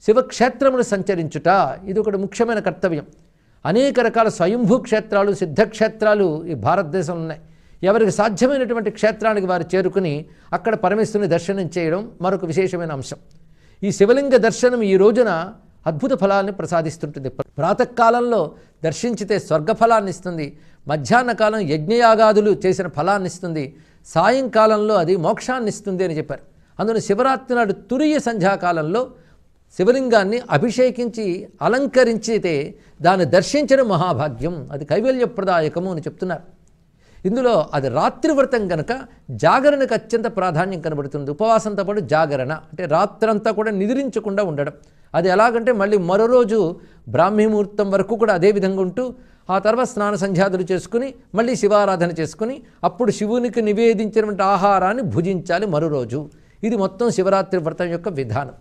శివక్షేత్రమును సంచరించుట ఇది ఒకటి ముఖ్యమైన కర్తవ్యం. అనేక రకాల స్వయంభూ క్షేత్రాలు, సిద్ధక్షేత్రాలు ఈ భారతదేశంలో ఉన్నాయి. ఎవరికి సాధ్యమైనటువంటి క్షేత్రానికి వారు చేరుకుని అక్కడ పరమేశ్వరుని దర్శనం చేయడం మరొక విశేషమైన అంశం. ఈ శివలింగ దర్శనం ఈ రోజున అద్భుత ఫలాన్ని ప్రసాదిస్తుంటుంది. ప్రాతకాలంలో దర్శించితే స్వర్గఫలాన్ని ఇస్తుంది, మధ్యాహ్న కాలం యజ్ఞయాగాదులు చేసిన ఫలాన్ని ఇస్తుంది, సాయంకాలంలో అది మోక్షాన్ని ఇస్తుంది అని చెప్పారు. అందులో శివరాత్రి నాడు తురియ సంధ్యాకాలంలో శివలింగాన్ని అభిషేకించి అలంకరించితే దాన్ని దర్శించడం మహాభాగ్యం, అది కైవల్యప్రదాయకము అని చెప్తున్నారు. ఇందులో అది రాత్రి వ్రతం కనుక జాగరణకు అత్యంత ప్రాధాన్యం కనబడుతుంది. ఉపవాసంతో పాటు జాగరణ అంటే రాత్రంతా కూడా నిద్రించకుండా ఉండడం. అది ఎలాగంటే మళ్ళీ మరో రోజు బ్రాహ్మీ ముహూర్తం వరకు కూడా అదే విధంగా ఉంటూ ఆ తర్వాత స్నాన సంధ్యాదులు చేసుకుని మళ్ళీ శివారాధన చేసుకుని అప్పుడు శివునికి నివేదించినటువంటి ఆహారాన్ని భుజించాలి మరో రోజు. ఇది మొత్తం శివరాత్రి వ్రతం యొక్క విధానం.